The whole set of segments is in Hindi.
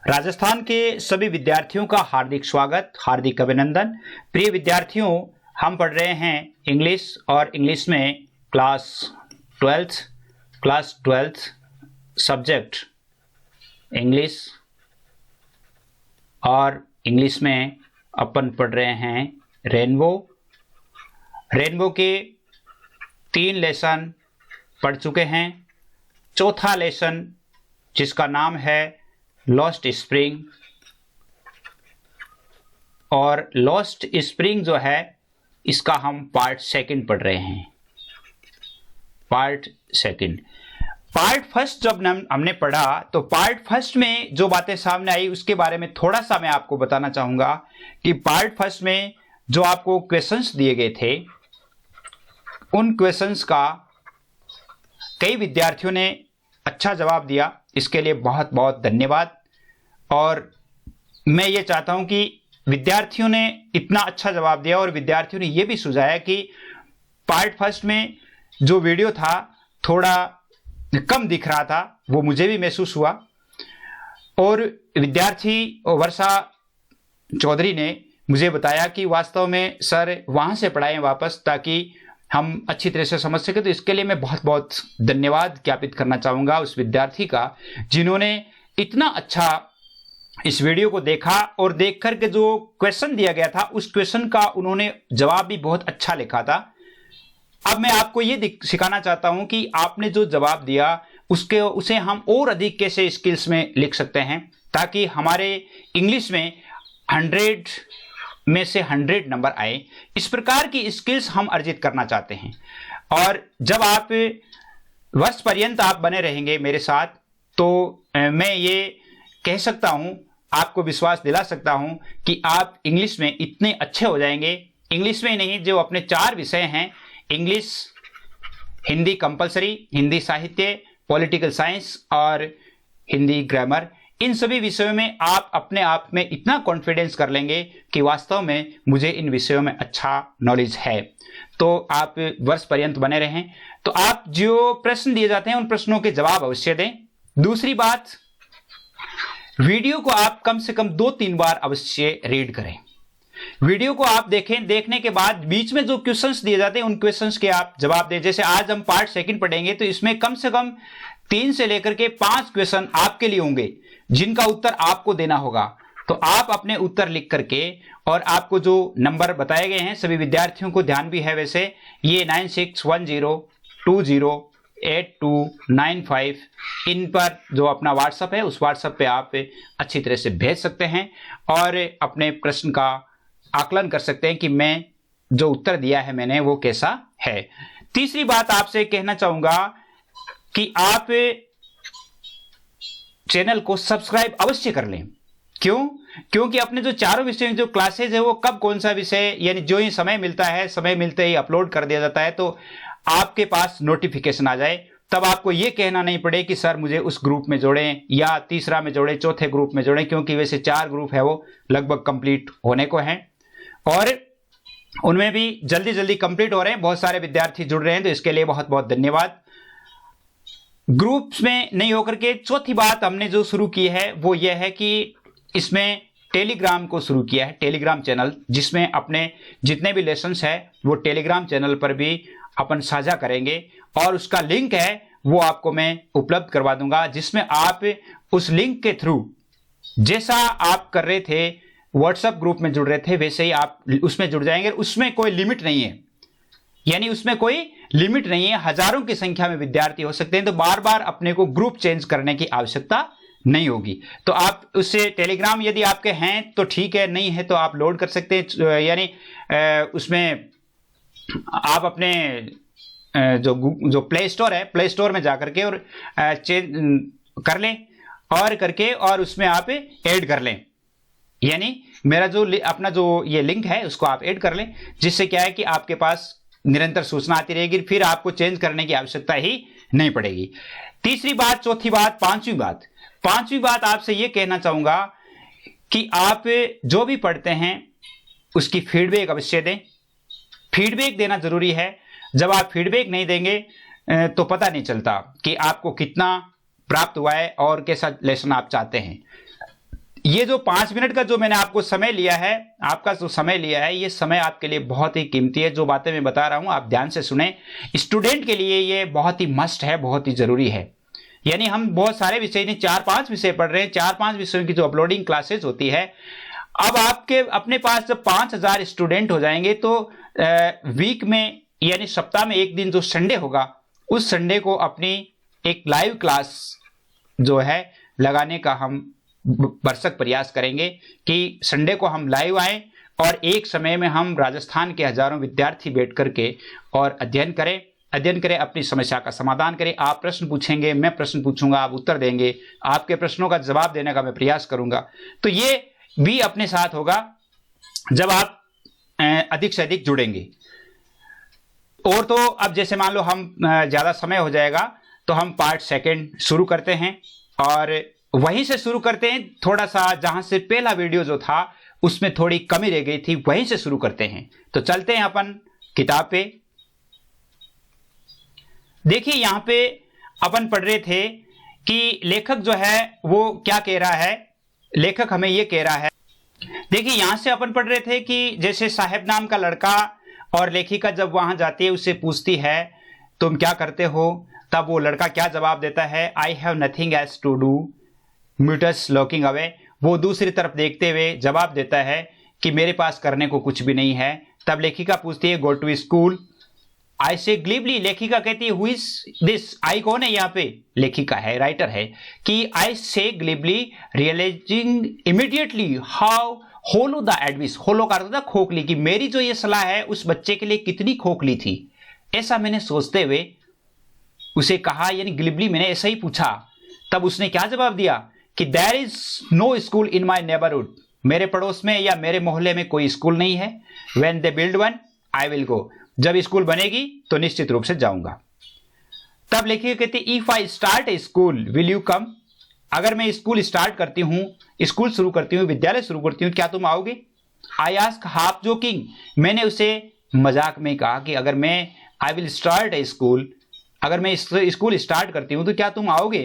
राजस्थान के सभी विद्यार्थियों का हार्दिक स्वागत, हार्दिक अभिनंदन। प्रिय विद्यार्थियों, हम पढ़ रहे हैं इंग्लिश और इंग्लिश में क्लास 12th सब्जेक्ट इंग्लिश, और इंग्लिश में अपन पढ़ रहे हैं रेनबो के 3 लेसन पढ़ चुके हैं। चौथा लेसन जिसका नाम है लॉस्ट स्प्रिंग, और लॉस्ट स्प्रिंग जो है इसका हम पार्ट 2 पढ़ रहे हैं। पार्ट फर्स्ट जब हमने पढ़ा तो पार्ट फर्स्ट में जो बातें सामने आई उसके बारे में थोड़ा सा मैं आपको बताना चाहूंगा कि पार्ट फर्स्ट में जो आपको क्वेश्चंस दिए गए थे उन क्वेश्चंस का कई विद्यार्थियों ने अच्छा जवाब दिया, इसके लिए बहुत बहुत धन्यवाद। और मैं ये चाहता हूं कि विद्यार्थियों ने इतना अच्छा जवाब दिया और विद्यार्थियों ने यह भी सुझाया कि पार्ट फर्स्ट में जो वीडियो था थोड़ा कम दिख रहा था, वो मुझे भी महसूस हुआ। और विद्यार्थी वर्षा चौधरी ने मुझे बताया कि वास्तव में सर वहां से पढ़ाएं वापस ताकि हम अच्छी तरह से समझ सके। तो इसके लिए मैं बहुत बहुत धन्यवाद ज्ञापित करना चाहूंगा उस विद्यार्थी का जिन्होंने इतना अच्छा इस वीडियो को देखा और देख करके जो क्वेश्चन दिया गया था उस क्वेश्चन का उन्होंने जवाब भी बहुत अच्छा लिखा था। अब मैं आपको ये सिखाना चाहता हूं कि आपने जो जवाब दिया उसे हम और अधिक कैसे स्किल्स में लिख सकते हैं ताकि हमारे इंग्लिश में 100 में से 100 नंबर आए। इस प्रकार की स्किल्स हम अर्जित करना चाहते हैं। और जब आप वर्ष पर्यंत आप बने रहेंगे मेरे साथ तो मैं ये कह सकता हूं, आपको विश्वास दिला सकता हूं कि आप इंग्लिश में इतने अच्छे हो जाएंगे। इंग्लिश में नहीं, जो अपने 4 विषय हैं इंग्लिश, हिंदी कंपलसरी, हिंदी साहित्य, पॉलिटिकल साइंस और हिंदी ग्रामर, इन सभी विषयों में आप अपने आप में इतना कॉन्फिडेंस कर लेंगे कि वास्तव में मुझे इन विषयों में अच्छा नॉलेज है। तो आप वर्ष पर्यंत बने रहें। तो आप जो प्रश्न दिए जाते हैं उन प्रश्नों के जवाब अवश्य दें। दूसरी बात, वीडियो को आप कम से कम 2-3 बार अवश्य रीड करें। वीडियो को आप देखें, देखने के बाद बीच में जो क्वेश्चंस दिए जाते हैं उन क्वेश्चंस के आप जवाब दें। जैसे आज हम पार्ट 2 पढ़ेंगे तो इसमें कम से कम 3 से लेकर के 5 क्वेश्चन आपके लिए होंगे जिनका उत्तर आपको देना होगा। तो आप अपने उत्तर लिख करके, और आपको जो नंबर बताए गए हैं सभी विद्यार्थियों को ध्यान भी है वैसे, ये 9610208295 इन पर जो अपना व्हाट्सएप है उस व्हाट्सएप पे आप अच्छी तरह से भेज सकते हैं और अपने प्रश्न का आकलन कर सकते हैं कि मैं जो उत्तर दिया है मैंने वो कैसा है। तीसरी बात आपसे कहना चाहूंगा कि आप चैनल को सब्सक्राइब अवश्य कर लें। क्यों? क्योंकि अपने जो 4 विषयों जो क्लासेज है वो कब कौन सा विषय, यानी जो ही समय मिलता है समय मिलते ही अपलोड कर दिया जाता है, तो आपके पास नोटिफिकेशन आ जाए, तब आपको ये कहना नहीं पड़े कि सर मुझे उस ग्रुप में जोड़ें या तीसरा में जोड़ें, चौथे ग्रुप में जोड़ें, क्योंकि वैसे 4 ग्रुप है वो लगभग कंप्लीट होने को हैं और उनमें भी जल्दी जल्दी कंप्लीट हो रहे हैं। बहुत सारे विद्यार्थी जुड़ रहे हैं, तो इसके लिए बहुत बहुत धन्यवाद। ग्रुप्स में नहीं होकर के चौथी बात हमने जो शुरू की है वो यह है कि इसमें टेलीग्राम को शुरू किया है, टेलीग्राम चैनल, जिसमें अपने जितने भी लेसन्स है वो टेलीग्राम चैनल पर भी अपन साझा करेंगे और उसका लिंक है वो आपको मैं उपलब्ध करवा दूंगा, जिसमें आप उस लिंक के थ्रू जैसा आप कर रहे थे व्हाट्सएप ग्रुप में जुड़ रहे थे वैसे ही आप उसमें जुड़ जाएंगे। उसमें कोई लिमिट नहीं है, यानी उसमें कोई लिमिट नहीं है, हजारों की संख्या में विद्यार्थी हो सकते हैं, तो बार बार अपने को ग्रुप चेंज करने की आवश्यकता नहीं होगी। तो आप उससे टेलीग्राम यदि आपके हैं तो ठीक है, नहीं है तो आप लोड कर सकते हैं। यानी उसमें आप अपने जो प्ले स्टोर है, प्ले स्टोर में जाकर के और चेंज कर लें और करके और उसमें आप ऐड कर लें। यानी मेरा जो अपना जो ये लिंक है उसको आप ऐड कर लें, जिससे क्या है कि आपके पास निरंतर सूचना आती रहेगी, फिर आपको चेंज करने की आवश्यकता ही नहीं पड़ेगी। तीसरी बात, चौथी बात, पांचवी बात आपसे यह कहना चाहूंगा कि आप जो भी पढ़ते हैं उसकी फीडबैक अवश्य दें। फीडबैक देना जरूरी है। जब आप फीडबैक नहीं देंगे तो पता नहीं चलता कि आपको कितना प्राप्त हुआ है और कैसा लेसन आप चाहते हैं। ये जो 5 मिनट का जो मैंने आपको समय लिया है, आपका जो समय लिया है, ये समय आपके लिए बहुत ही कीमती है। जो बातें मैं बता रहा हूं आप ध्यान से सुने। स्टूडेंट के लिए ये बहुत ही मस्ट है, बहुत ही जरूरी है। यानी हम बहुत सारे विषय नहीं 4-5 विषय पढ़ रहे हैं, 4-5 विषयों की जो अपलोडिंग क्लासेस होती है। अब आपके अपने पास जब 5000 स्टूडेंट हो जाएंगे तो वीक में यानी सप्ताह में एक दिन जो संडे होगा, उस संडे को अपनी एक लाइव क्लास जो है लगाने का हम भरसक प्रयास करेंगे कि संडे को हम लाइव आए और एक समय में हम राजस्थान के हजारों विद्यार्थी बैठ करके और अध्ययन करें, अपनी समस्या का समाधान करें। आप प्रश्न पूछेंगे, मैं प्रश्न पूछूंगा, आप उत्तर देंगे, आपके प्रश्नों का जवाब देने का मैं प्रयास करूंगा। तो ये भी अपने साथ होगा जब आप अधिक से अधिक जुड़ेंगे। और तो अब जैसे मान लो हम ज्यादा समय हो जाएगा तो हम पार्ट सेकंड शुरू करते हैं और वहीं से शुरू करते हैं। थोड़ा सा जहां से पहला वीडियो जो था उसमें थोड़ी कमी रह गई थी, वहीं से शुरू करते हैं। तो चलते हैं अपन किताब पे। देखिए यहां पे अपन पढ़ रहे थे कि लेखक जो है वो क्या कह रहा है। लेखक हमें ये कह रहा है, देखिए यहां से अपन पढ़ रहे थे कि जैसे साहेब नाम का लड़का और लेखिका जब वहां जाती है उससे पूछती है तुम क्या करते हो, तब वो लड़का क्या जवाब देता है, I have nothing else to do mutters looking away. वो दूसरी तरफ देखते हुए जवाब देता है कि मेरे पास करने को कुछ भी नहीं है। तब लेखिका पूछती है गो टू स्कूल, आई से ग्लिबली। लेखिका कहती है हु इज दिस, आई कौन है यहाँ पे, लेखिका है, राइटर है, कि I say glibly realising immediately how hollow the advice, hollow का अर्थ था खोखली, कि मेरी जो ये सलाह है उस बच्चे के लिए कितनी खोखली थी। ऐसा मैंने सोचते हुए उसे कहा, यानी ग्लिबली मैंने ऐसा ही पूछा। तब उसने क्या जवाब दिया कि there is no school in my neighbourhood, मेरे पड़ोस में या मेरे मोहल्ले में कोई स्कूल नहीं है। When they build one I will go, जब स्कूल बनेगी तो निश्चित रूप से जाऊंगा। तब लेखिका कहती if I start A school will you come, अगर मैं स्कूल स्टार्ट करती हूं, स्कूल शुरू करती हूं, विद्यालय शुरू करती हूं, क्या तुम आओगे। आई आस्क हाफ जोकिंग, मैंने उसे मजाक में कहा कि अगर मैं I will start A school, अगर मैं स्कूल स्टार्ट करती हूं तो क्या तुम आओगे।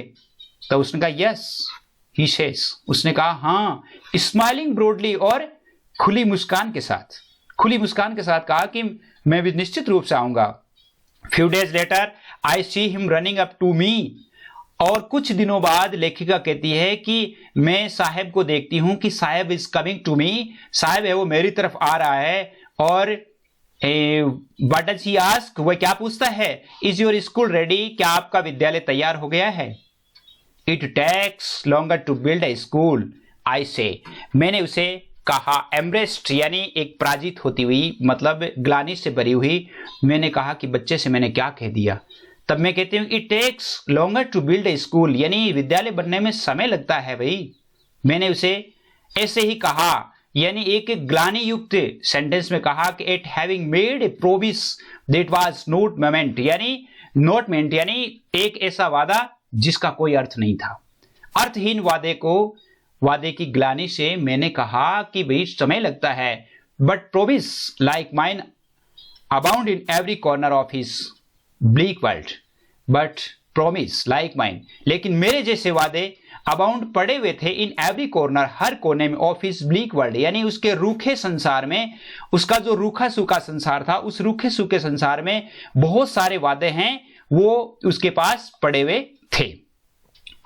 तो उसने कहा यस ही सेज, उसने कहा हाँ, स्माइलिंग ब्रॉडली, और खुली मुस्कान के साथ, खुली मुस्कान के साथ कहा कि मैं भी निश्चित रूप से आऊंगा। Few days later I see him running up to me, और कुछ दिनों बाद लेखिका कहती है कि मैं साहेब को देखती हूं कि साहेब इज कमिंग टू मी, साहेब है वो मेरी तरफ आ रहा है। और व्हाट डज ही आस्क, वह क्या पूछता है, इज योर स्कूल रेडी, क्या आपका विद्यालय तैयार हो गया है। It takes longer to build a school I say, मैंने उसे कहा एम्ब्रेस्ड, यानी एक पराजित होती हुई, मतलब ग्लानि से भरी हुई, मैंने कहा कि बच्चे से मैंने क्या कह दिया। तब मैं कहती हूँ it takes longer to build a school, यानी विद्यालय बनने में समय लगता है भाई। मैंने उसे ऐसे ही कहा, यानी एक ग्लानि युक्त सेंटेंस में कहा कि it having made a promise that was not meant, यानी नॉट मेंट, यानी एक ऐसा वादा जिसका कोई अर्थ नहीं था। अर्थहीन वादे की ग्लानि से मैंने कहा कि भाई समय लगता है, but promise like mine abound in every corner of his bleak world, but promise like mine, लेकिन मेरे जैसे वादे अबाउंड पड़े हुए थे इन एवरी कॉर्नर, हर कोने में, ऑफ हिज ब्लीक वर्ल्ड, यानी उसके रूखे संसार में, उसका जो रूखा सूखा संसार था, उस रूखे सूखे संसार में बहुत सारे वादे हैं वो उसके पास पड़े हुए थे।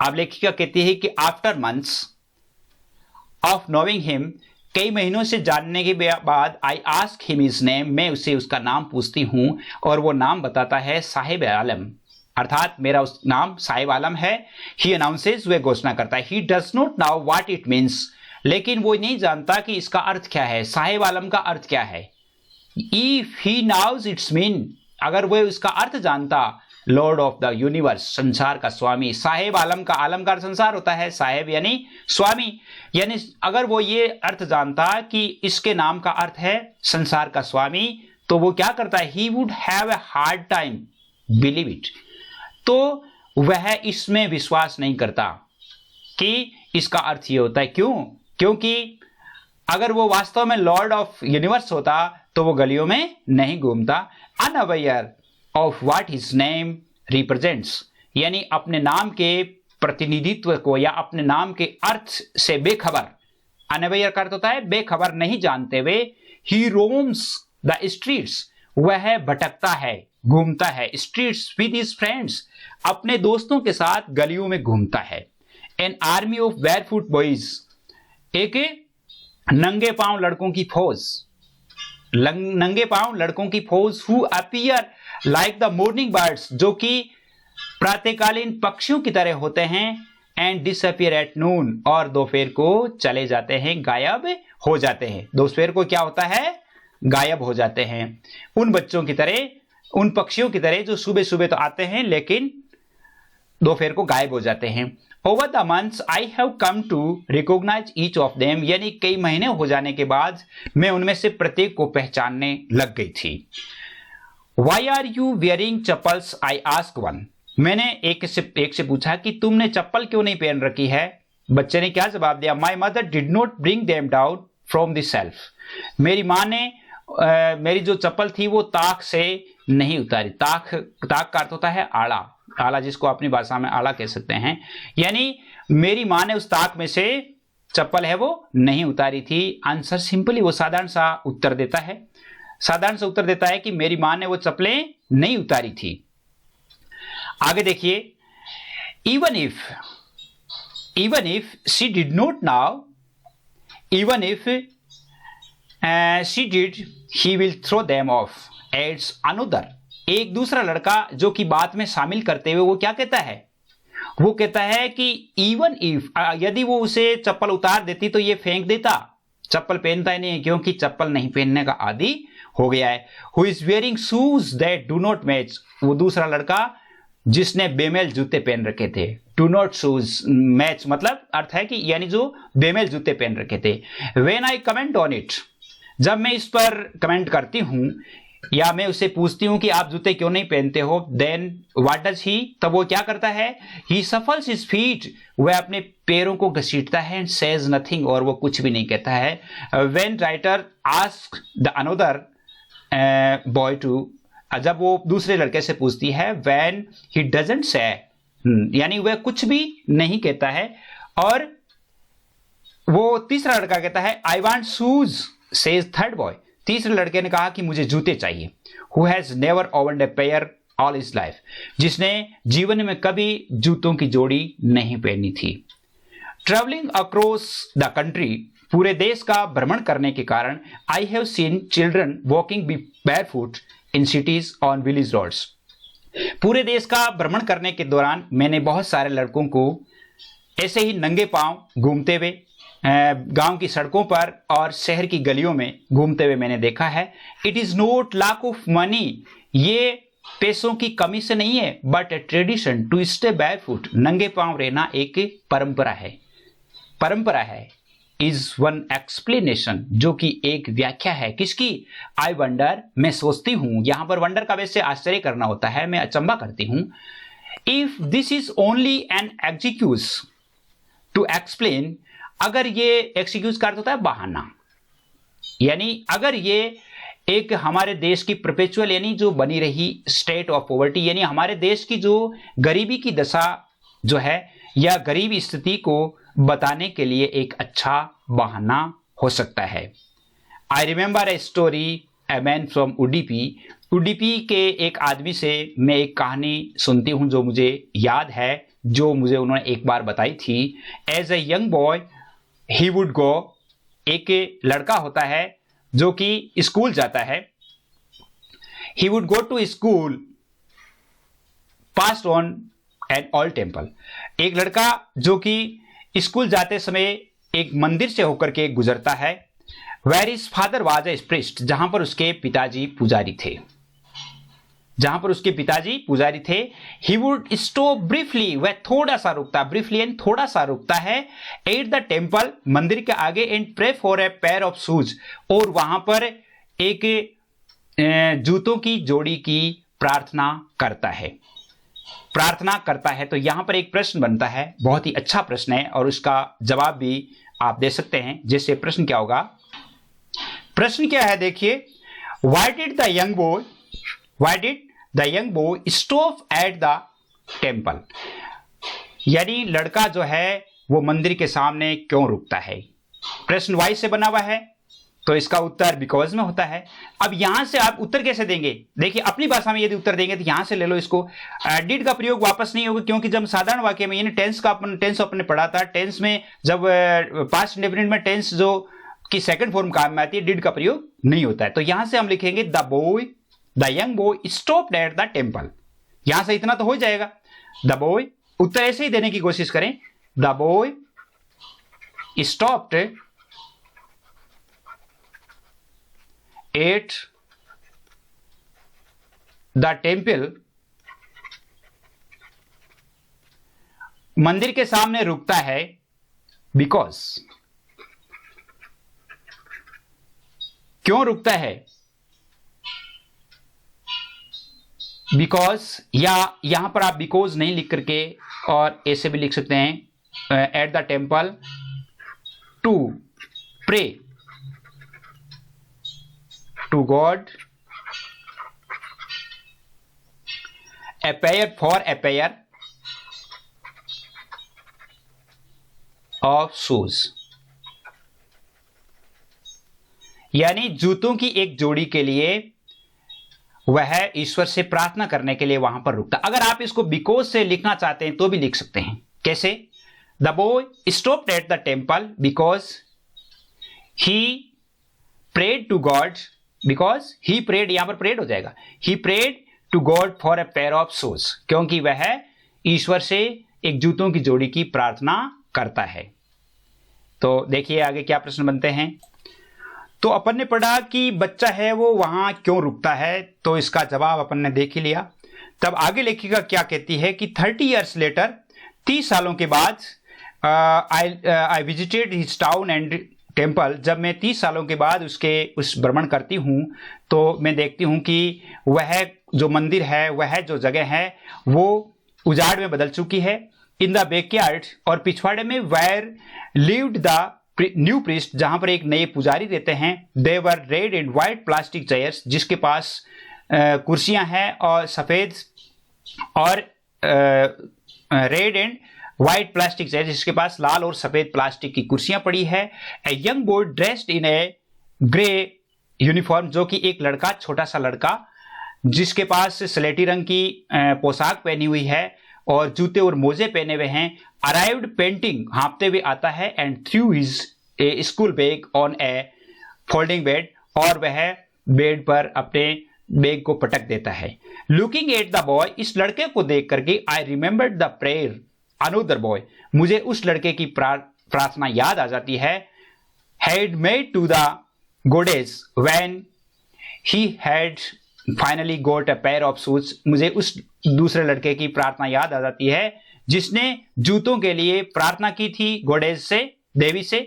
अब लेखिका कहती है कि after months of knowing him, कई महीनों से जानने के बाद, I ask him his name, मैं उसे उसका नाम पूछती हूं और वो नाम बताता है साहिब आलम, अर्थात मेरा उस नाम साहिब आलम है। ही अनाउंसेस, वह घोषणा करता है। He does not now what it means, लेकिन वो नहीं जानता कि इसका अर्थ क्या है, साहिब आलम का अर्थ क्या है। If he now's it's mean, अगर वह उसका अर्थ जानता, लॉर्ड ऑफ द यूनिवर्स, संसार का स्वामी, साहेब आलम का संसार होता है, साहेब यानी स्वामी, यानी अगर वो ये अर्थ जानता कि इसके नाम का अर्थ है संसार का स्वामी, तो वो क्या करता है, he would have a hard time believe it, तो वह इसमें विश्वास नहीं करता कि इसका अर्थ ये होता है। क्यों? क्योंकि अगर वो वास्तव में लॉर्ड ऑफ यूनिवर्स होता तो वो गलियों में नहीं घूमता। Unaware of what his name represents, यानी अपने नाम के प्रतिनिधित्व को या अपने नाम के अर्थ से बेखबर, अनअवेयर का अर्थ होता है बेखबर, नहीं जानते हुए। ही रोम्स द स्ट्रीट्स, वह भटकता है, घूमता है। स्ट्रीट्स विद हिज फ्रेंड्स, अपने दोस्तों के साथ गलियों में घूमता है। An army of barefoot boys, एक नंगे पांव लड़कों की फौज, नंगे पांव लड़कों की फौज। Who appear like the morning birds, जो कि प्रातःकालीन पक्षियों की तरह होते हैं। एंड डिसअपियर एट नून, और दोपहर को चले जाते हैं, गायब हो जाते हैं। दोपहर को क्या होता है, गायब हो जाते हैं। उन बच्चों की तरह, उन पक्षियों की तरह जो सुबह सुबह तो आते हैं लेकिन दोपहर को गायब हो जाते हैं। Over the months I have come to recognise each of them, यानी कई महीने हो जाने के बाद मैं उनमें से प्रत्येक को पहचानने लग गई थी। Why are you wearing chappals, I ask one, मैंने एक से पूछा कि तुमने चप्पल क्यों नहीं पहन रखी है। बच्चे ने क्या जवाब दिया, my mother did not bring them down from the self, मेरी माँ ने मेरी जो चप्पल थी वो ताक से नहीं उतारी। ताक का अर्थ होता है आड़ा, आला जिसको अपनी भाषा में आला कह सकते हैं, यानी मेरी माँ ने उस ताक में से चप्पल है वो नहीं उतारी थी। आंसर सिंपली, वो साधारण सा उत्तर देता है, साधारण सा उत्तर देता है कि मेरी माँ ने वो चप्पलें नहीं उतारी थी। आगे देखिए, even if she did not now, even if she did, he will throw them off, adds another, एक दूसरा लड़का जो कि बात में शामिल करते हुए वो क्या कहता है, वो कहता है कि इवन इफ, यदि वो उसे चप्पल उतार देती तो ये फेंक देता। चप्पल पहनता ही नहीं है क्योंकि चप्पल नहीं पहनने का आदी हो गया है। Who is wearing shoes that do not match, वो दूसरा लड़का जिसने बेमेल जूते पहन रखे थे। डू नॉट शूज मैच मतलब अर्थ है कि यानी जो बेमेल जूते पहन रखे थे। When I comment on it, जब मैं इस पर कमेंट करती हूं या मैं उससे पूछती हूं कि आप जूते क्यों नहीं पहनते हो, देन व्हाट डज ही, तब वो क्या करता है, ही सफल्स हिज फीट, वह अपने पैरों को घसीटता है, एंड सेज नथिंग, और वो कुछ भी नहीं कहता है। When writer ask the another boy to, जब वो दूसरे लड़के से पूछती है, व्हेन ही डजंट से, यानी वह कुछ भी नहीं कहता है। और वो तीसरा लड़का कहता है I want shoes, says third boy, तीसरे लड़के ने कहा कि मुझे जूते चाहिए। Who has never owned a pair all his life, जिसने जीवन में कभी जूतों की जोड़ी नहीं पहनी थी। ट्रेवलिंग अक्रॉस द कंट्री, पूरे देश का भ्रमण करने के कारण, I have seen children walking barefoot in cities on village roads, पूरे देश का भ्रमण करने के दौरान मैंने बहुत सारे लड़कों को ऐसे ही नंगे पांव घूमते हुए गांव की सड़कों पर और शहर की गलियों में घूमते हुए मैंने देखा है। It is not lack of money, ये पैसों की कमी से नहीं है, but a tradition to stay barefoot, नंगे पांव रहना एक परंपरा है, परंपरा है। इज वन एक्सप्लेनेशन, जो कि एक व्याख्या है, किसकी, आई वंडर, मैं सोचती हूं। यहां पर वंडर का वैसे आश्चर्य करना होता है, मैं अचंबा करती हूं। If this is only an excuse to explain, अगर ये एक्सक्यूज का अर्थ होता है बहाना, यानी अगर ये एक हमारे देश की परपेचुअल यानी जो बनी रही स्टेट ऑफ पॉवर्टी, यानी हमारे देश की जो गरीबी की दशा जो है या गरीबी स्थिति को बताने के लिए एक अच्छा बहाना हो सकता है। I remember a story a man from Udupi, Udupi के एक आदमी से मैं एक कहानी सुनती हूं जो मुझे याद है, जो मुझे उन्होंने एक बार बताई थी। As a young boy he would go, एक लड़का होता है जो कि स्कूल जाता है। He would go to school past on an old temple, एक लड़का जो कि स्कूल जाते समय एक मंदिर से होकर के गुजरता है। Where is father was a priest, जहां पर उसके पिताजी पुजारी थे, जहां पर उसके पिताजी पुजारी थे। ही वुड स्टॉप ब्रीफली, वह थोड़ा सा रुकता, ब्रीफली एंड थोड़ा सा रुकता है, एट द टेम्पल, मंदिर के आगे, and pray for a pair of shoes, और वहां पर एक जूतों की जोड़ी की प्रार्थना करता है, प्रार्थना करता है। तो यहां पर एक प्रश्न बनता है, बहुत ही अच्छा प्रश्न है, और उसका जवाब भी आप दे सकते हैं। जैसे प्रश्न क्या होगा, प्रश्न क्या है देखिए, why did the young boy stop at the temple, यानी लड़का जो है वो मंदिर के सामने क्यों रुकता है, प्रश्न वाई से बना हुआ है, तो इसका उत्तर बिकॉज में होता है। अब यहां से आप उत्तर कैसे देंगे? देखिए, अपनी भाषा में यदि उत्तर देंगे तो यहां से ले लो इसको। डिड का प्रयोग वापस नहीं होगा, क्योंकि जब साधारण वाक्य में, यानी टेंस अपने पढ़ा था, टेंस में जब पास्ट इंडेफिनिट में टेंस जो की सेकंड फॉर्म काम में आती है, डिड का प्रयोग नहीं होता है। तो यहां से हम लिखेंगे the young boy stopped at the temple. यहां से इतना तो हो जाएगा। द बॉय, उत्तर ऐसे ही देने की कोशिश करें, the boy stopped at the temple, मंदिर के सामने रुकता है, बिकॉज, क्यों रुकता है? बिकॉज, या यहां पर आप बिकॉज नहीं लिख करके और ऐसे भी लिख सकते हैं, at the temple to pray to God, a pair for a pair of shoes, यानी जूतों की एक जोड़ी के लिए वह ईश्वर से प्रार्थना करने के लिए वहां पर रुकता। अगर आप इसको बिकॉज से लिखना चाहते हैं तो भी लिख सकते हैं। कैसे? The boy stopped at the temple because he prayed to God, because he prayed, यहां पर प्रेड हो जाएगा, he prayed to God for a pair of shoes, क्योंकि वह ईश्वर से एक जूतों की जोड़ी की प्रार्थना करता है। तो देखिए आगे क्या प्रश्न बनते हैं। तो अपन ने पढ़ा कि बच्चा है वो वहां क्यों रुकता है, तो इसका जवाब अपन ने देख ही लिया। तब आगे लेखिका क्या कहती है कि 30 years लेटर, 30 सालों के बाद, I visited his town and temple, जब मैं 30 सालों के बाद उस भ्रमण करती हूँ तो मैं देखती हूँ कि वह जो मंदिर है, वह जो जगह है वो उजाड़ में बदल चुकी है। इन द बैकयार्ड, और पिछवाड़े में, where lived the new priest, जहां पर एक नए पुजारी रहते हैं, they were red and white plastic chairs, जिसके पास कुर्सियां हैं और सफेद और red and white plastic chair, जिसके पास लाल और सफेद प्लास्टिक की कुर्सियां पड़ी है। ए young boy dressed in A grey uniform, जो कि एक लड़का, छोटा सा लड़का, जिसके पास स्लेटी रंग की पोशाक पहनी हुई है और जूते और मोजे पहने हुए हैं, अराइव्ड पेंटिंग, हाँपते हुए आता है, and through his A school bag on A folding bed, और वह बेड पर अपने बैग को पटक देता है। लुकिंग एट द बॉय, इस लड़के को देख करके, I remembered the prayer another boy, मुझे उस लड़के की प्रार्थना याद आ जाती है, had made to the goddess when he had finally got a pair of shoes, मुझे उस दूसरे लड़के की प्रार्थना याद आ जाती है जिसने जूतों के लिए प्रार्थना की थी गोडेज से, देवी से,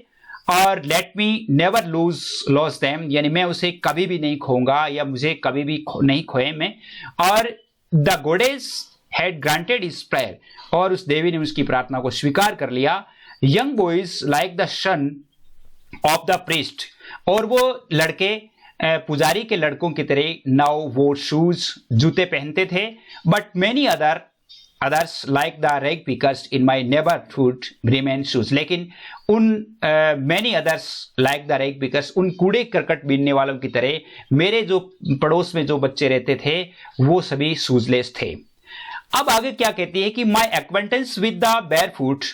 और let me never loss them, यानी मैं उसे कभी भी नहीं खोऊंगा या मुझे कभी भी नहीं खोए मैं। और the गोडेज had granted his prayer, और उस देवी ने उसकी प्रार्थना को स्वीकार कर लिया। Young boys like the son of the priest, और वो लड़के पुजारी के लड़कों की तरह नाउ वो शूज, जूते पहनते थे। But many others like the rag pickers in my neighbourhood remain shoes, लेकिन उन many others like the rag pickers, उन कूड़े करकट बीनने वालों की तरह मेरे जो पड़ोस में जो बच्चे रहते थे वो सभी शूजलेस थे। अब आगे क्या कहती है कि my acquaintance with the barefoot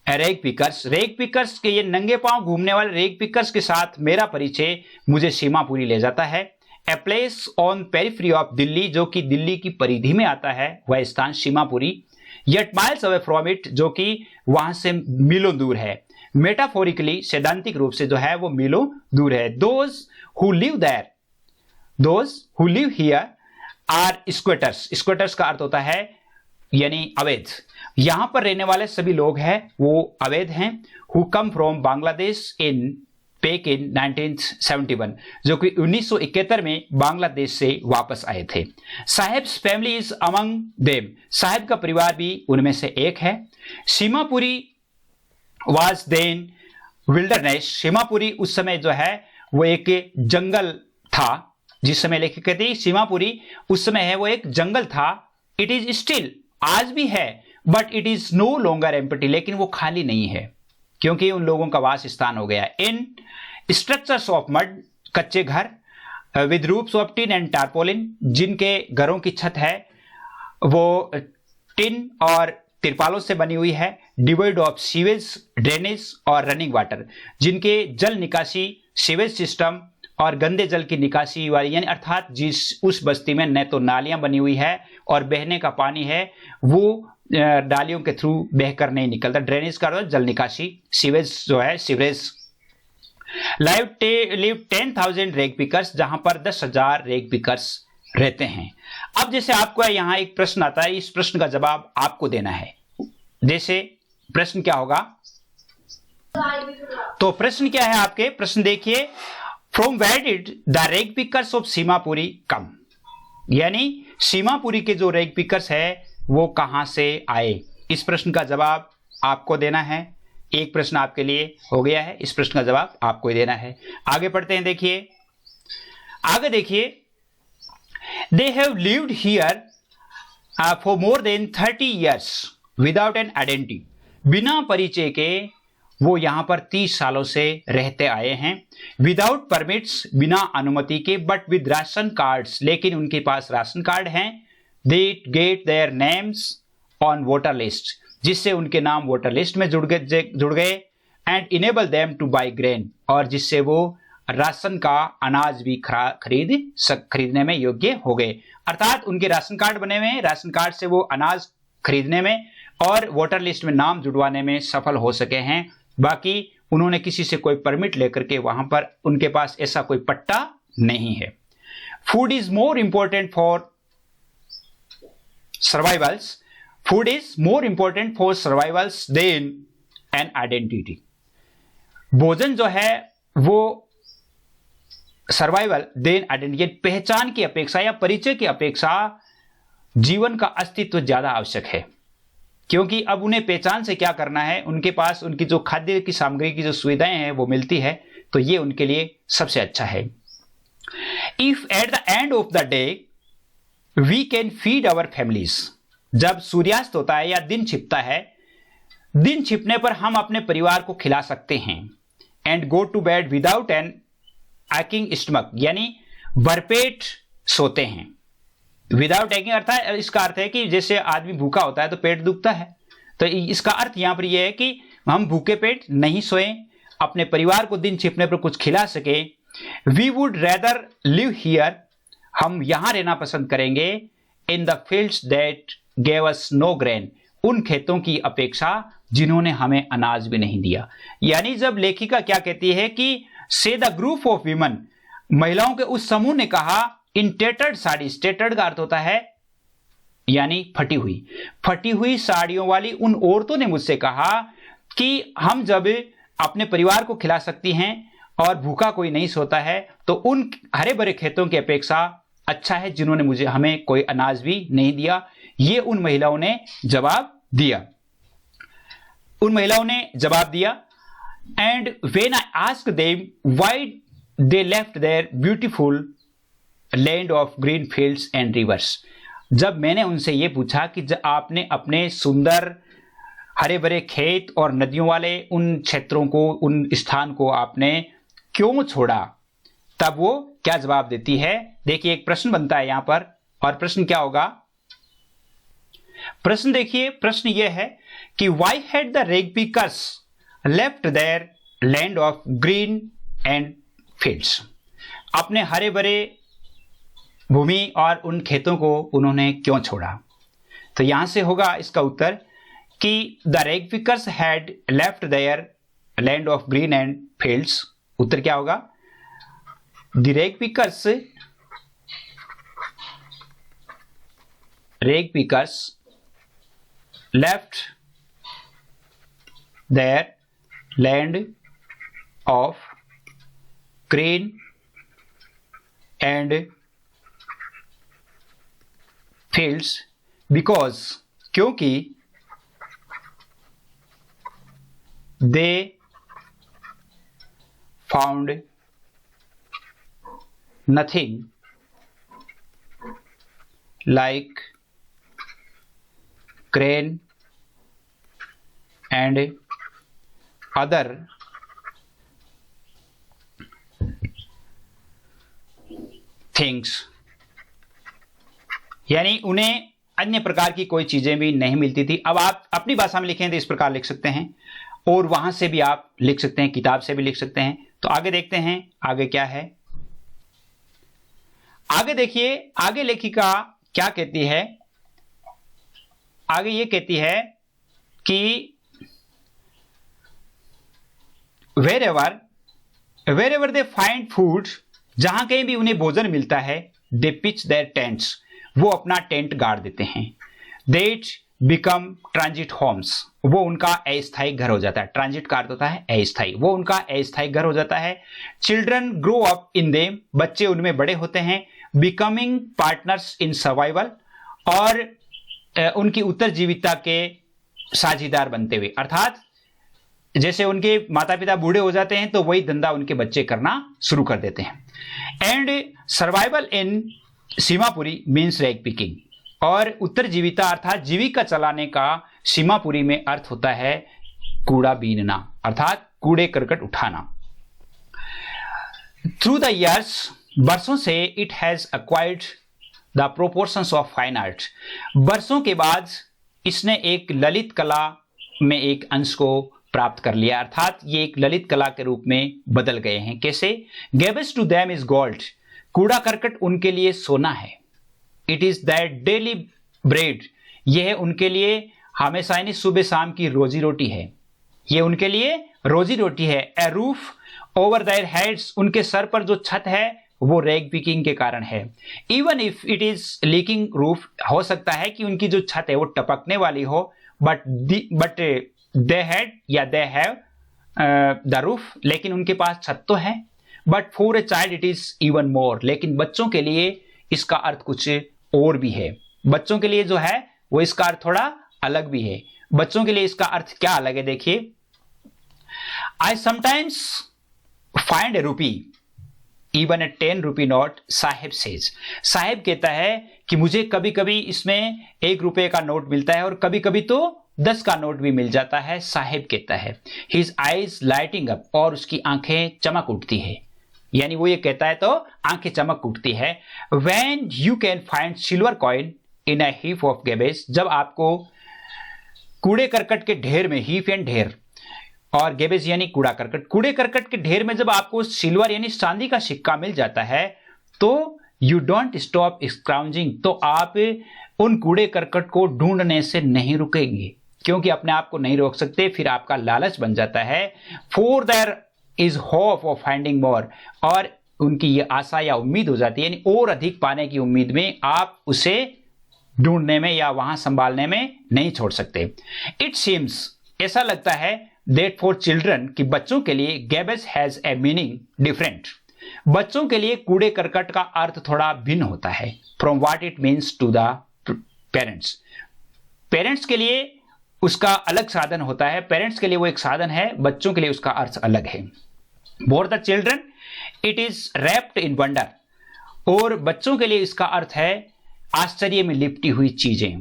rag pickers के, ये नंगे पांव घूमने वाले रैग पिकर्स के साथ मेरा परिचय मुझे सीमापुरी ले जाता है। A place on periphery of Delhi, जो कि दिल्ली की परिधि में आता है वह स्थान Seemapuri, yet miles away from it, जो कि वहां से मीलों दूर है। मेटाफोरिकली, सैद्धांतिक रूप से जो है वो मीलों दूर है। Those who live here are squatters का अर्थ होता है यानी अवैध, यहां पर रहने वाले सभी लोग हैं वो अवैध हैं। Who come from Bangladesh in pack in 1971, जो कि 1971 में बांग्लादेश से वापस आए थे। Saheb's family is among them, Saheb का परिवार भी उनमें से एक है। Seemapuri was then wilderness, Seemapuri उस समय जो है वो एक जंगल था। जिस समय लेखक कहते हैं सीमापुरी उस समय है वो एक जंगल था। इट इज स्टिल, आज भी है, but it is no longer empty, लेकिन वो खाली नहीं है। क्योंकि उन लोगों का वास स्थान हो गया। इन स्ट्रक्चर्स ऑफ मड, कच्चे घर, with roofs of tin and tarpaulin, जिनके घरों की छत है वो टिन और तिरपालों से बनी हुई है। डिवोइड ऑफ सीवेज, ड्रेनेज और रनिंग वाटर, जिनके जल निकासी, सीवेज सिस्टम और गंदे जल की निकासी वाली, यानी अर्थात जिस उस बस्ती में न तो नालियां बनी हुई है और बहने का पानी है वो नालियों के थ्रू बहकर नहीं निकलता। ड्रेनेज का मतलब जल निकासी, सीवेज जो है सीवरेज। लिव 10,000 रेग पिकर्स, जहां पर 10,000 रेग पिकर्स रहते हैं। अब जैसे आपको यहां एक प्रश्न आता है, इस प्रश्न का जवाब आपको देना है। जैसे प्रश्न क्या होगा, तो प्रश्न क्या है आपके, प्रश्न देखिए, from where did the rag pickers of Seemapuri कम, यानी सीमापुरी के जो रेग पिकर्स है वो कहां से आए। इस प्रश्न का जवाब आपको देना है। एक प्रश्न आपके लिए हो गया है, इस प्रश्न का जवाब आपको ही देना है। आगे पढ़ते हैं, देखिए आगे देखिए, they have lived here for more than 30 years without an identity, बिना परिचय के वो यहां पर 30 सालों से रहते आए हैं। विदाउट परमिट्स, बिना अनुमति के, बट विद राशन कार्ड्स, लेकिन उनके पास राशन कार्ड हैं। They get their names on voter list, जिससे उनके नाम वोटर लिस्ट में जुड़ गए। And enable them two by grain, और जिससे वो राशन का अनाज भी खरीदने में योग्य हो गए। अर्थात उनके राशन कार्ड बने हुए हैं, राशन कार्ड से वो अनाज खरीदने में और वोटर लिस्ट में नाम जुड़वाने में सफल हो सके हैं। बाकी उन्होंने किसी से कोई परमिट लेकर के वहां पर, उनके पास ऐसा कोई पट्टा नहीं है। Food is more important for survivals, food is more important for survivals than an identity. भोजन जो है वो सर्वाइवल देन आइडेंटिटी, पहचान की अपेक्षा या परिचय की अपेक्षा जीवन का अस्तित्व ज्यादा आवश्यक है। क्योंकि अब उन्हें पहचान से क्या करना है, उनके पास उनकी जो खाद्य की सामग्री की जो सुविधाएं हैं वो मिलती है, तो ये उनके लिए सबसे अच्छा है। If at the end of the day we can feed our families, जब सूर्यास्त होता है या दिन छिपता है, दिन छिपने पर हम अपने परिवार को खिला सकते हैं। And go to bed without an aching stomach, यानी भरपेट सोते हैं। विदाउट एकिंग अर्थात, इसका अर्थ है कि जैसे आदमी भूखा होता है तो पेट दुखता है, तो इसका अर्थ यहां पर यह है कि हम भूखे पेट नहीं सोएं, अपने परिवार को दिन छिपने पर कुछ खिला सके। We would rather live here, हम यहां रहना पसंद करेंगे। In the fields that gave us no grain, उन खेतों की अपेक्षा जिन्होंने हमें अनाज भी नहीं दिया। यानी जब लेखिका क्या कहती है कि से द ग्रुप ऑफ वीमेन, महिलाओं के उस समूह ने कहा, इन टेटर्ड साड़ीज, टेटर्ड का अर्थ होता है यानी फटी हुई साड़ियों वाली उन औरतों ने मुझसे कहा कि हम जब अपने परिवार को खिला सकती हैं और भूखा कोई नहीं सोता है, तो उन हरे भरे खेतों की अपेक्षा अच्छा है जिन्होंने हमें कोई अनाज भी नहीं दिया। ये उन महिलाओं ने जवाब दिया, and when I asked them why they left their beautiful land of green fields and rivers, जब मैंने उनसे यह पूछा कि जब आपने अपने सुंदर हरे भरे खेत और नदियों वाले उन क्षेत्रों को, उन स्थान को आपने क्यों छोड़ा, तब वो क्या जवाब देती है। देखिए एक प्रश्न बनता है यहां पर, और प्रश्न क्या होगा, प्रश्न देखिए, प्रश्न यह है कि why had the rag pickers left their land of green and fields, अपने हरे भरे भूमि और उन खेतों को उन्होंने क्यों छोड़ा। तो यहां से होगा इसका उत्तर कि the rag pickers had left their land of green and fields. उत्तर क्या होगा, the rag pickers left their land of green and fields because, क्योंकि they found nothing like grain and other things, यानी उन्हें अन्य प्रकार की कोई चीजें भी नहीं मिलती थी। अब आप अपनी भाषा में लिखें तो इस प्रकार लिख सकते हैं, और वहां से भी आप लिख सकते हैं, किताब से भी लिख सकते हैं। तो आगे देखते हैं आगे क्या है। आगे देखिए, आगे लेखिका क्या कहती है। आगे ये कहती है कि wherever they find food, जहां कहीं भी उन्हें भोजन मिलता है, they pitch their tents, वो अपना टेंट गाड़ देते हैं। That become transit homes, वो उनका अस्थायी घर हो जाता है। ट्रांजिट का अर्थ होता है अस्थायी, वो उनका अस्थायी घर हो जाता है। Children grow up in them, बच्चे उनमें बड़े होते हैं। Becoming partners in survival, और उनकी उत्तरजीविता के साझीदार बनते हुए, अर्थात जैसे उनके माता पिता बूढ़े हो जाते हैं तो वही धंधा उनके बच्चे करना शुरू कर देते हैं। And survival in Seemapuri means rag picking, और उत्तरजीविता अर्थात जीविका चलाने का सीमापुरी में अर्थ होता है कूड़ा बीनना, अर्थात कूड़े करकट उठाना। थ्रू द ईयर्स, वर्षों से, it has acquired the proportions of fine art, वर्षों के बाद इसने एक ललित कला में एक अंश को प्राप्त कर लिया, अर्थात ये एक ललित कला के रूप में बदल गए हैं। कैसे? गैबेज टू देम इज गोल्ड, कूड़ा करकट उनके लिए सोना है। It is that daily bread, यह है उनके लिए हमेशा यानी सुबह शाम की रोजी रोटी है, ये उनके लिए रोजी रोटी है। ए रूफ ओवर देयर हेड्स, उनके सर पर जो छत है वो रैग पिकिंग के कारण है। Even if it is leaking roof, हो सकता है कि उनकी जो छत है वो टपकने वाली हो, बट दे हैड या दे हैव द रूफ, लेकिन उनके पास छत तो है। But for a child it is even more, लेकिन बच्चों के लिए इसका अर्थ कुछ और भी है। बच्चों के लिए जो है वो इसका अर्थ थोड़ा अलग भी है। बच्चों के लिए इसका अर्थ क्या अलग है, देखिए। I sometimes find a rupee even a 10 rupee note, Saheb says, Saheb कहता है कि मुझे कभी कभी इसमें 1 रुपए का नोट मिलता है और कभी कभी तो 10 का नोट भी मिल जाता है, साहेब कहता है। हिज आईज लाइटिंग अप, और उसकी आंखें चमक उठती है, यानी वो ये कहता है तो आंखें चमक उठती है। When you can find silver coin in a heap of garbage, जब आपको कूड़े करकट के ढेर में, हीप एंड ढेर, और गैबेज यानी कूड़ा करकट, कूड़े करकट के ढेर में जब आपको सिल्वर यानी चांदी का सिक्का मिल जाता है तो यू डोंट स्टॉप स्क्राउंजिंग, तो आप उन कूड़े करकट को ढूंढने से नहीं रुकेंगे, क्योंकि अपने आप को नहीं रोक सकते, फिर आपका लालच बन जाता है। For there is hope of finding more, और उनकी ये आशा या उम्मीद हो जाती है, यानी और अधिक पाने की उम्मीद में आप उसे ढूंढने में या वहां संभालने में नहीं छोड़ सकते। इट सीम्स, ऐसा लगता है, दैट फॉर चिल्ड्रन, कि बच्चों के लिए गैबेज हैज ए मीनिंग डिफरेंट, बच्चों के लिए कूड़े करकट का अर्थ थोड़ा भिन्न होता है from what it means to the parents. Parents के लिए उसका अलग साधन होता है, पेरेंट्स के लिए वो एक साधन है, बच्चों के लिए उसका अर्थ अलग है। For the children it is wrapped in wonder, और बच्चों के लिए इसका अर्थ है आश्चर्य में लिपटी हुई चीजें।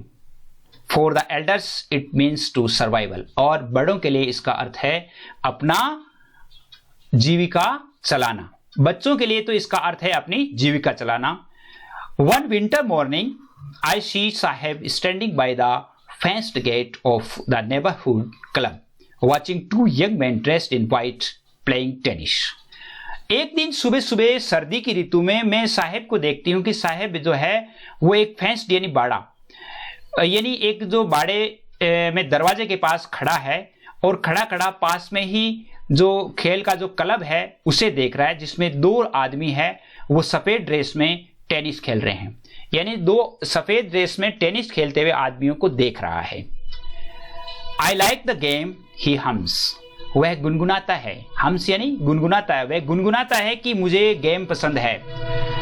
For the elders it means to survival, और बड़ों के लिए इसका अर्थ है अपना जीविका चलाना। बच्चों के लिए तो इसका अर्थ है अपनी जीविका चलाना। One winter morning I see Saheb standing by the fenced gate of the neighborhood club, watching 2 young men dressed in white playing tennis. एक दिन सुबह सुबह सर्दी की ऋतु में मैं साहेब को देखती हूँ कि साहेब जो है वो एक फेंस्ड यानी बाड़ा, यानी एक जो बाड़े में दरवाजे के पास खड़ा है, और खड़ा खड़ा पास में ही जो खेल का जो क्लब है उसे देख रहा है, जिसमें 2 आदमी है, वो सफेद ड्रेस में टेनिस खेल रहे हैं, यानी 2 सफेद ड्रेस में टेनिस खेलते हुए आदमियों को देख रहा है। I like the game he hums, वह गुनगुनाता है, हम्स यानी गुनगुनाता है, वह गुनगुनाता है कि मुझे गेम पसंद है।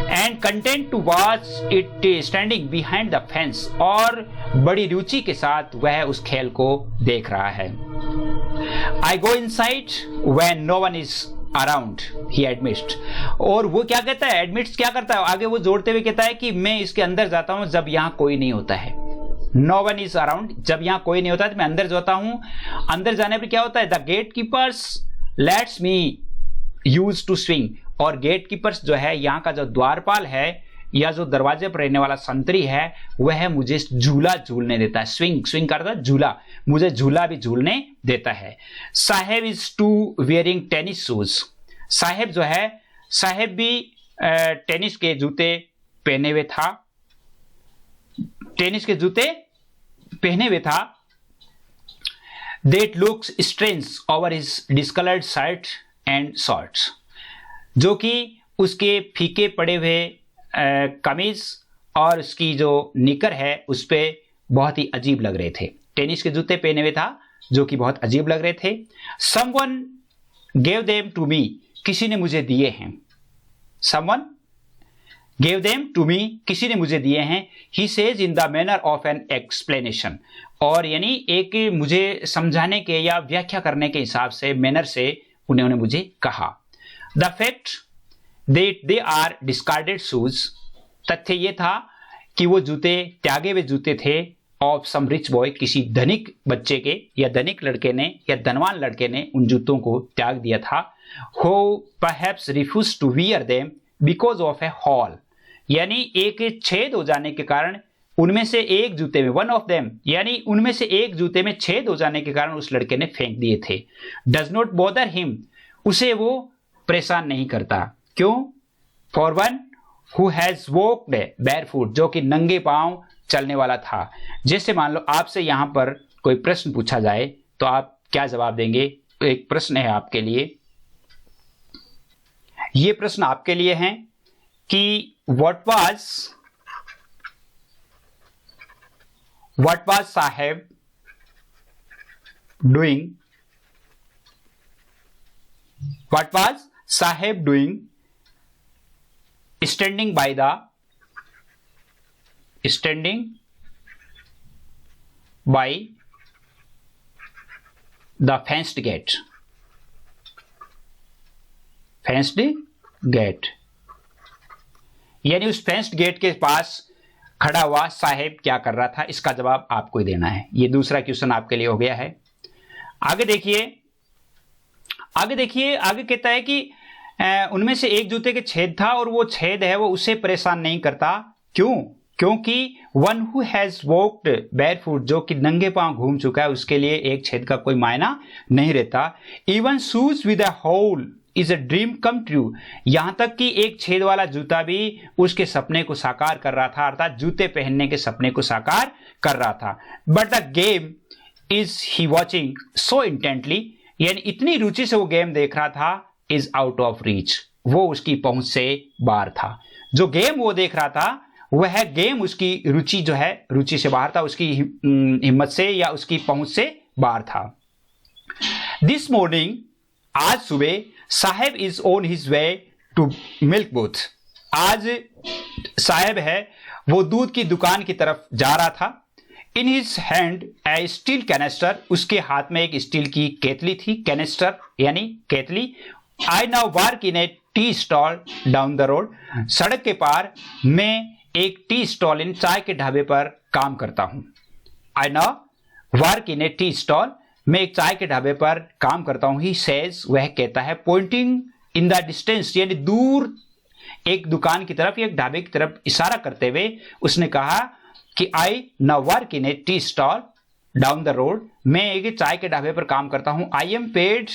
And content to watch it standing behind the fence, और बड़ी रुचि के साथ वह उस खेल को देख रहा है। I go inside when no one is around, he admits, और वो क्या कहता है, एडमिट्स क्या करता है, आगे वो जोड़ते हुए कहता है कि मैं इसके अंदर जाता हूं जब यहां कोई नहीं होता है। नो वन इज अराउंड, जब यहाँ कोई नहीं होता तो मैं अंदर जाता हूं, अंदर जाने पर क्या होता है, the gate keepers let's me use to swing, और गेट कीपर्स जो है यहाँ का जो द्वारपाल है या जो दरवाजे पर रहने वाला संतरी है वह मुझे झूला झूलने देता है। स्विंग, स्विंग करता है झूला, मुझे झूला भी झूलने देता है। Saheb is too wearing tennis shoes, Saheb जो है, साहेब भी टेनिस के जूते पहने हुए था, टेनिस के जूते पहने हुए था। That looks strange over his discolored shirt and shorts, जो कि उसके फीके पड़े हुए कमीज और उसकी जो निकर है उस पे बहुत ही अजीब लग रहे थे। टेनिस के जूते पहने हुए था जो कि बहुत अजीब लग रहे थे। Someone gave them to me, किसी ने मुझे दिए हैं। Someone gave them to me, किसी ने मुझे दिए हैं। He says in the manner of an explanation, और यानी एक मुझे समझाने के या व्याख्या करने के हिसाब से, मैनर से उन्होंने मुझे कहा। The fact that they are discarded shoes, तथ्य ये था कि वो जूते त्यागे हुए जूते थे। ऑफ सम रिच बॉय, किसी धनिक बच्चे के या धनिक लड़के ने या धनवान लड़के ने उन जूतों को त्याग दिया था। Who perhaps refused to wear them because of a hole, यानी एक छेद हो जाने के कारण उनमें से एक जूते में, वन ऑफ देम, यानी उनमें से एक जूते में छेद हो जाने के कारण उस लड़के ने फेंक दिए थे। डज नॉट बॉदर हिम, उसे वो परेशान नहीं करता। क्यों? For one who has walked barefoot, जो कि नंगे पांव चलने वाला था। जैसे मान लो आपसे यहां पर कोई प्रश्न पूछा जाए तो आप क्या जवाब देंगे? एक प्रश्न है आपके लिए, ये प्रश्न आपके लिए है कि what was Saheb doing, what was Saheb doing standing by the fenced gate, fenced gate, यानी उस फेंस्ड गेट के पास खड़ा हुआ साहेब क्या कर रहा था? इसका जवाब आपको ही देना है। ये दूसरा क्वेश्चन आपके लिए हो गया है। आगे देखिए, आगे कहता है कि उनमें से एक जूते के छेद था और वो छेद है वो उसे परेशान नहीं करता। क्यों? क्योंकि one who has walked barefoot, जो कि नंगे पांव घूम चुका है, उसके लिए एक छेद का कोई मायना नहीं रहता। Even shoes with a hole is a dream come true, यहां तक कि एक छेद वाला जूता भी उसके सपने को साकार कर रहा था, अर्थात जूते पहनने के सपने को साकार कर रहा था। But the game is he watching so intently, यानी इतनी रुचि से वो गेम देख रहा था, इज आउट ऑफ रीच, वो उसकी पहुंच से बाहर था। जो गेम वो देख रहा था वह गेम उसकी रुचि जो है, रुचि से बाहर था, उसकी हिम्मत से या उसकी पहुंच से बाहर था। दिस मॉर्निंग, आज सुबह, Saheb is on his way to milk booth, आज साहेब है वो दूध की दुकान की तरफ जा रहा था। In his hand a steel canister, उसके हाथ में एक स्टील की केतली थी, कैनेस्टर यानी केतली। I now work in a tea stall down the road, सड़क के पार मैं एक टी स्टॉल, इन चाय के ढाबे पर काम करता हूं। I now work in a tea stall, मैं एक चाय के ढाबे पर काम करता हूं। He says, वह कहता है, pointing in the distance, यानी दूर एक दुकान की तरफ या एक ढाबे की तरफ इशारा करते हुए उसने कहा कि I now work in a tea stall down the road, मैं एक चाय के ढाबे पर काम करता हूं। I am paid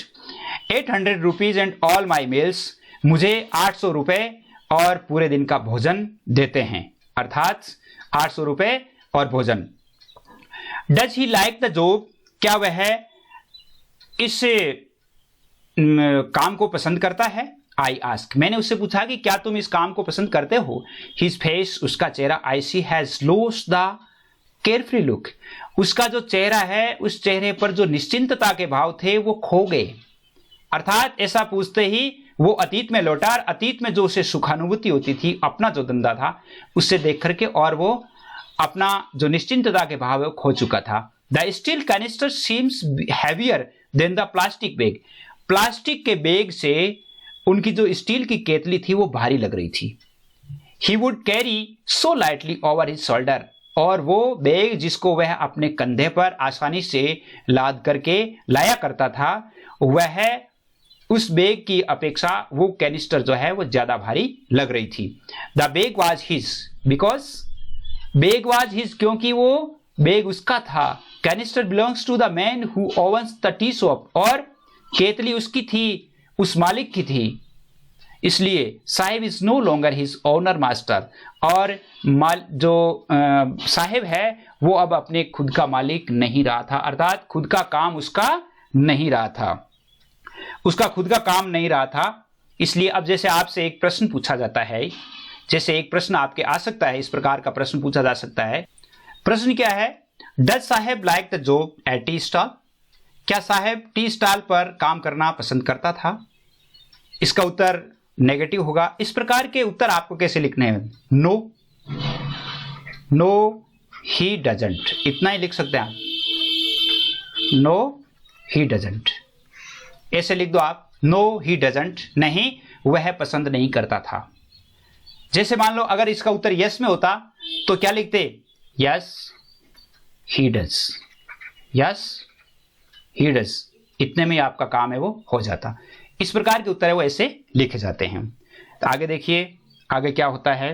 800 rupees and all my meals, मुझे 800 रुपए और पूरे दिन का भोजन देते हैं, अर्थात 800 रुपए और भोजन। Does he like the job, क्या वह इस काम को पसंद करता है? आई आस्क, मैंने उससे पूछा कि क्या तुम इस काम को पसंद करते हो? हिज फेस, उसका चेहरा, I see has lost the carefree look, उसका जो चेहरा है उस चेहरे पर जो निश्चिंतता के भाव थे वो खो गए। अर्थात ऐसा पूछते ही वो अतीत में लौटा, और अतीत में जो उसे सुखानुभूति होती थी, अपना जो धंधा था उससे देख करके, और वो अपना जो निश्चिंतता के भाव है वो खो चुका था। The steel canister seems heavier than the plastic bag, plastic के बैग से उनकी जो स्टील की केतली थी वो भारी लग रही थी। He would carry so lightly over his shoulder, और वो बैग जिसको वह अपने कंधे पर आसानी से लाद करके लाया करता था, वह उस बैग की अपेक्षा वो कैनिस्टर जो है वो ज्यादा भारी लग रही थी। The bag was his because, bag was his क्योंकि वो बैग उसका था। Canister belongs to the man who owns the tea shop, और केतली उसकी थी, उस मालिक की थी, इसलिए Saheb is no longer his owner master, और जो साहिब है वो अब अपने खुद का मालिक नहीं रहा था, अर्थात खुद का काम उसका नहीं रहा था, उसका खुद का काम नहीं रहा था। इसलिए अब जैसे आपसे एक प्रश्न पूछा जाता है, जैसे एक प्रश्न आपके आ सकता है, इस प्रकार का प्रश्न पूछा जा सकता है। प्रश्न क्या है? Does Saheb like the job at tea stall? क्या साहेब टी स्टॉल पर काम करना पसंद करता था? इसका उत्तर नेगेटिव होगा। इस प्रकार के उत्तर आपको कैसे लिखने हैं? नो, नो ही डजंट, इतना ही लिख सकते हैं आप। नो ही डजंट, ऐसे लिख दो आप। नो ही डजंट, नहीं वह पसंद नहीं करता था। जैसे मान लो अगर इसका उत्तर यस में होता तो क्या लिखते? Yes he does, yes he does, इतने में आपका काम है वो हो जाता। इस प्रकार के उत्तर है वो ऐसे लिखे जाते हैं। तो आगे देखिए आगे क्या होता है।